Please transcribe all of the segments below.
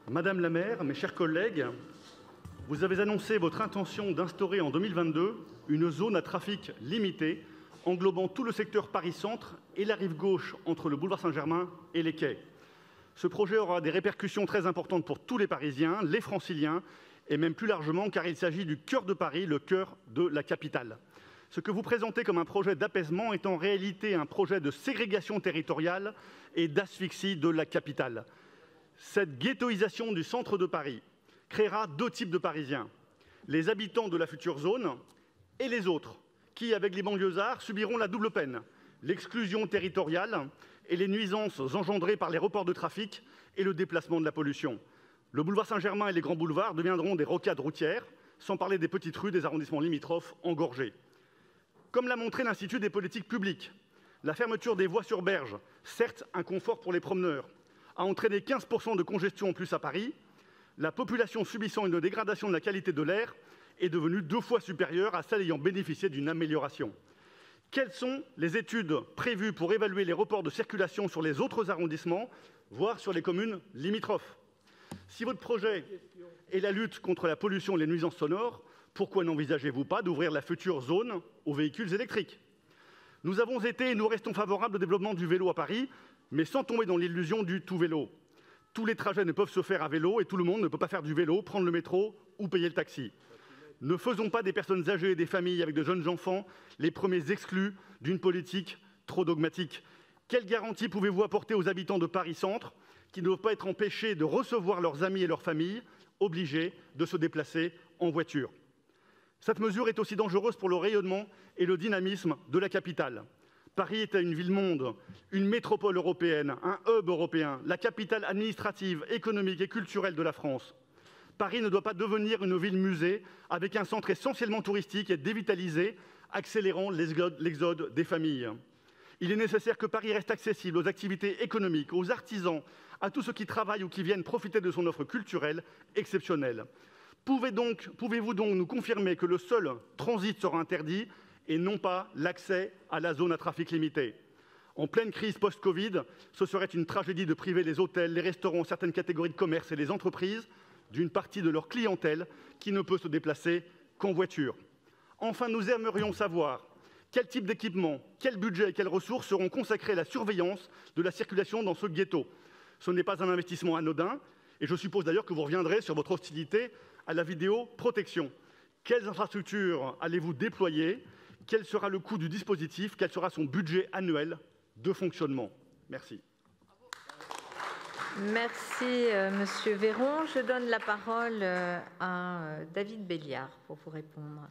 Madame la maire, mes chers collègues, vous avez annoncé votre intention d'instaurer en 2022 une zone à trafic limité englobant tout le secteur Paris-Centre et la rive gauche entre le boulevard Saint-Germain et les quais. Ce projet aura des répercussions très importantes pour tous les Parisiens, les Franciliens et même plus largement car il s'agit du cœur de Paris, le cœur de la capitale. Ce que vous présentez comme un projet d'apaisement est en réalité un projet de ségrégation territoriale et d'asphyxie de la capitale. Cette ghettoisation du centre de Paris créera deux types de Parisiens, les habitants de la future zone et les autres, qui, avec les banlieusards, subiront la double peine, l'exclusion territoriale et les nuisances engendrées par les reports de trafic et le déplacement de la pollution. Le boulevard Saint-Germain et les grands boulevards deviendront des rocades routières, sans parler des petites rues des arrondissements limitrophes engorgés. Comme l'a montré l'Institut des politiques publiques, la fermeture des voies sur berge, certes un confort pour les promeneurs, a entraîné 15% de congestion en plus à Paris. La population subissant une dégradation de la qualité de l'air est devenue 2 fois supérieure à celle ayant bénéficié d'une amélioration. Quelles sont les études prévues pour évaluer les reports de circulation sur les autres arrondissements, voire sur les communes limitrophes? Si votre projet est la lutte contre la pollution et les nuisances sonores, pourquoi n'envisagez-vous pas d'ouvrir la future zone aux véhicules électriques? Nous avons été et nous restons favorables au développement du vélo à Paris, mais sans tomber dans l'illusion du tout vélo. Tous les trajets ne peuvent se faire à vélo et tout le monde ne peut pas faire du vélo, prendre le métro ou payer le taxi. Ne faisons pas des personnes âgées et des familles avec de jeunes enfants les premiers exclus d'une politique trop dogmatique. Quelle garantie pouvez-vous apporter aux habitants de Paris-Centre qui ne doivent pas être empêchés de recevoir leurs amis et leurs familles, obligés de se déplacer en voiture? Cette mesure est aussi dangereuse pour le rayonnement et le dynamisme de la capitale. Paris est une ville-monde, une métropole européenne, un hub européen, la capitale administrative, économique et culturelle de la France. Paris ne doit pas devenir une ville-musée avec un centre essentiellement touristique et dévitalisé, accélérant l'exode des familles. Il est nécessaire que Paris reste accessible aux activités économiques, aux artisans, à tous ceux qui travaillent ou qui viennent profiter de son offre culturelle exceptionnelle. Pouvez-vous donc nous confirmer que le seul transit sera interdit et non pas l'accès à la zone à trafic limité? En pleine crise post-Covid, ce serait une tragédie de priver les hôtels, les restaurants, certaines catégories de commerce et les entreprises d'une partie de leur clientèle qui ne peut se déplacer qu'en voiture. Enfin, nous aimerions savoir quel type d'équipement, quel budget et quelles ressources seront consacrés à la surveillance de la circulation dans ce ghetto. Ce n'est pas un investissement anodin, et je suppose d'ailleurs que vous reviendrez sur votre hostilité à la vidéoprotection. Quelles infrastructures allez-vous déployer? Quel sera le coût du dispositif? Quel sera son budget annuel de fonctionnement? Merci. Merci, Monsieur Véron. Je donne la parole à David Béliard pour vous répondre.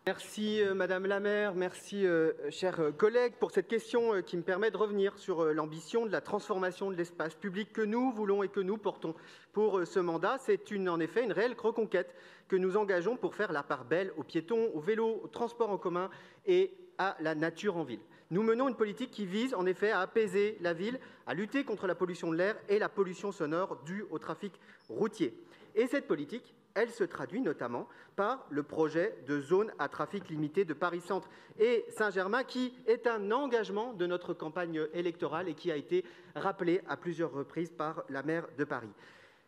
Merci Madame la maire, merci chers collègues pour cette question qui me permet de revenir sur l'ambition de la transformation de l'espace public que nous voulons et que nous portons pour ce mandat. C'est en effet une réelle reconquête que nous engageons pour faire la part belle aux piétons, aux vélos, aux transports en commun et à la nature en ville. Nous menons une politique qui vise en effet à apaiser la ville, à lutter contre la pollution de l'air et la pollution sonore due au trafic routier. Et cette politique, elle se traduit notamment par le projet de zone à trafic limité de Paris-Centre et Saint-Germain, qui est un engagement de notre campagne électorale et qui a été rappelé à plusieurs reprises par la maire de Paris.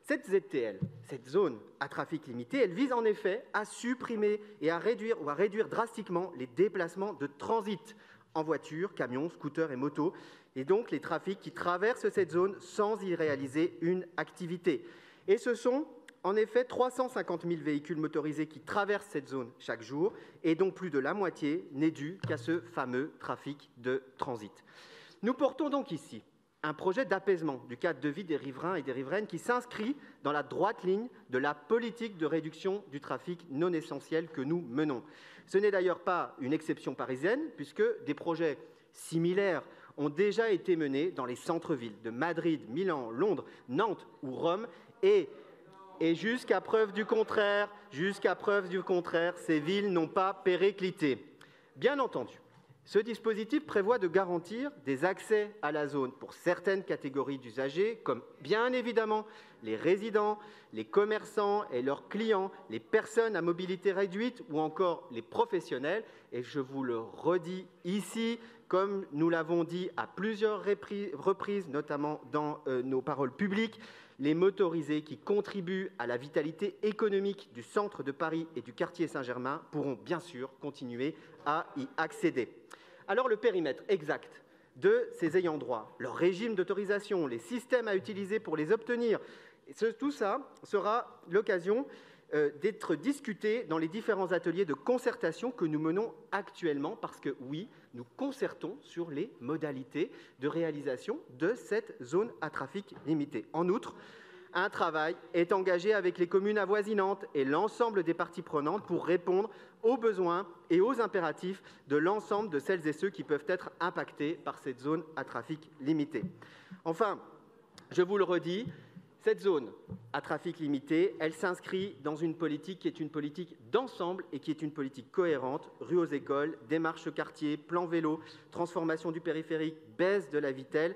Cette ZTL, cette zone à trafic limité, elle vise en effet à supprimer et à réduire drastiquement les déplacements de transit en voiture, camions, scooters et motos, et donc les trafics qui traversent cette zone sans y réaliser une activité. Et ce sont en effet 350 000 véhicules motorisés qui traversent cette zone chaque jour, et dont plus de la moitié n'est due qu'à ce fameux trafic de transit. Nous portons donc ici un projet d'apaisement du cadre de vie des riverains et des riveraines qui s'inscrit dans la droite ligne de la politique de réduction du trafic non essentiel que nous menons. Ce n'est d'ailleurs pas une exception parisienne, puisque des projets similaires ont déjà été menés dans les centres-villes de Madrid, Milan, Londres, Nantes ou Rome, et jusqu'à preuve du contraire, ces villes n'ont pas périclité. Bien entendu, ce dispositif prévoit de garantir des accès à la zone pour certaines catégories d'usagers, comme bien évidemment les résidents, les commerçants et leurs clients, les personnes à mobilité réduite ou encore les professionnels, et je vous le redis ici, comme nous l'avons dit à plusieurs reprises, notamment dans nos paroles publiques, les motorisés qui contribuent à la vitalité économique du centre de Paris et du quartier Saint-Germain pourront bien sûr continuer à y accéder. Alors le périmètre exact de ces ayants droit, leur régime d'autorisation, les systèmes à utiliser pour les obtenir, tout ça sera l'occasion d'être discuté dans les différents ateliers de concertation que nous menons actuellement, parce que oui, nous concertons sur les modalités de réalisation de cette zone à trafic limité. En outre, un travail est engagé avec les communes avoisinantes et l'ensemble des parties prenantes pour répondre aux besoins et aux impératifs de l'ensemble de celles et ceux qui peuvent être impactés par cette zone à trafic limité. Enfin, je vous le redis, cette zone à trafic limité, elle s'inscrit dans une politique qui est une politique d'ensemble et qui est une politique cohérente. Rue aux écoles, démarche quartier, plan vélo, transformation du périphérique, baisse de la vitesse.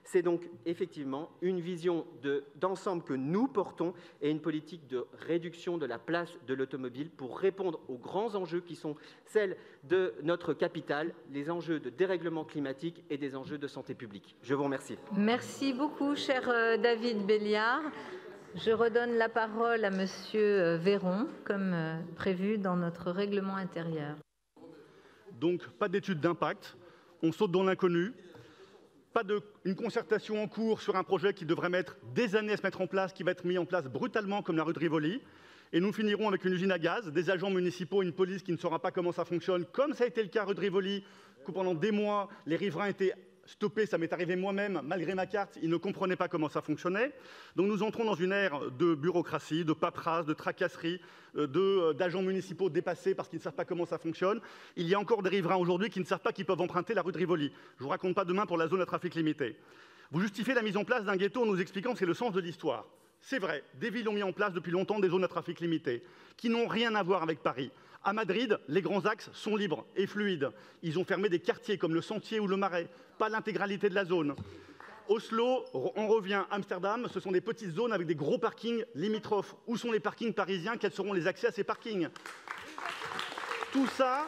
C'est donc effectivement une vision d'ensemble que nous portons et une politique de réduction de la place de l'automobile pour répondre aux grands enjeux qui sont celles de notre capitale, les enjeux de dérèglement climatique et des enjeux de santé publique. Je vous remercie. Merci beaucoup, cher David Belliard. Je redonne la parole à Monsieur Véron, comme prévu dans notre règlement intérieur. Donc, pas d'étude d'impact, on saute dans l'inconnu, pas une concertation en cours sur un projet qui devrait mettre des années à se mettre en place, qui va être mis en place brutalement comme la rue de Rivoli. Et nous finirons avec une usine à gaz, des agents municipaux, une police qui ne saura pas comment ça fonctionne, comme ça a été le cas rue de Rivoli, où pendant des mois, les riverains étaient stoppés. Ça m'est arrivé moi-même, malgré ma carte, ils ne comprenaient pas comment ça fonctionnait. Donc nous entrons dans une ère de bureaucratie, de paperasse, de tracasserie, d'agents municipaux dépassés parce qu'ils ne savent pas comment ça fonctionne. Il y a encore des riverains aujourd'hui qui ne savent pas qu'ils peuvent emprunter la rue de Rivoli. Je ne vous raconte pas demain pour la zone à trafic limité. Vous justifiez la mise en place d'un ghetto en nous expliquant que c'est le sens de l'histoire. C'est vrai, des villes ont mis en place depuis longtemps des zones à trafic limité, qui n'ont rien à voir avec Paris. À Madrid, les grands axes sont libres et fluides. Ils ont fermé des quartiers comme le Sentier ou le Marais, pas l'intégralité de la zone. Oslo, on revient, Amsterdam, ce sont des petites zones avec des gros parkings limitrophes. Où sont les parkings parisiens? Quels seront les accès à ces parkings? Tout ça,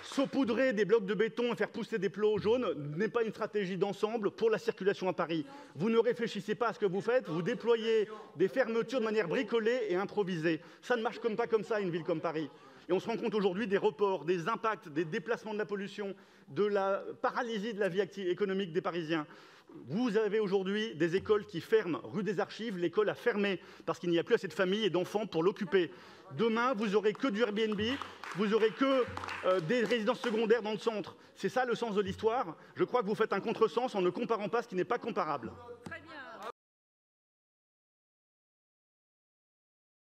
saupoudrer des blocs de béton et faire pousser des plots jaunes n'est pas une stratégie d'ensemble pour la circulation à Paris. Vous ne réfléchissez pas à ce que vous faites, vous déployez des fermetures de manière bricolée et improvisée. Ça ne marche pas comme ça, une ville comme Paris. Et on se rend compte aujourd'hui des reports, des impacts, des déplacements de la pollution, de la paralysie de la vie économique des Parisiens. Vous avez aujourd'hui des écoles qui ferment. Rue des Archives, l'école a fermé parce qu'il n'y a plus assez de familles et d'enfants pour l'occuper. Demain, vous n'aurez que du Airbnb, vous n'aurez que des résidences secondaires dans le centre. C'est ça le sens de l'histoire. Je crois que vous faites un contresens en ne comparant pas ce qui n'est pas comparable. Très bien.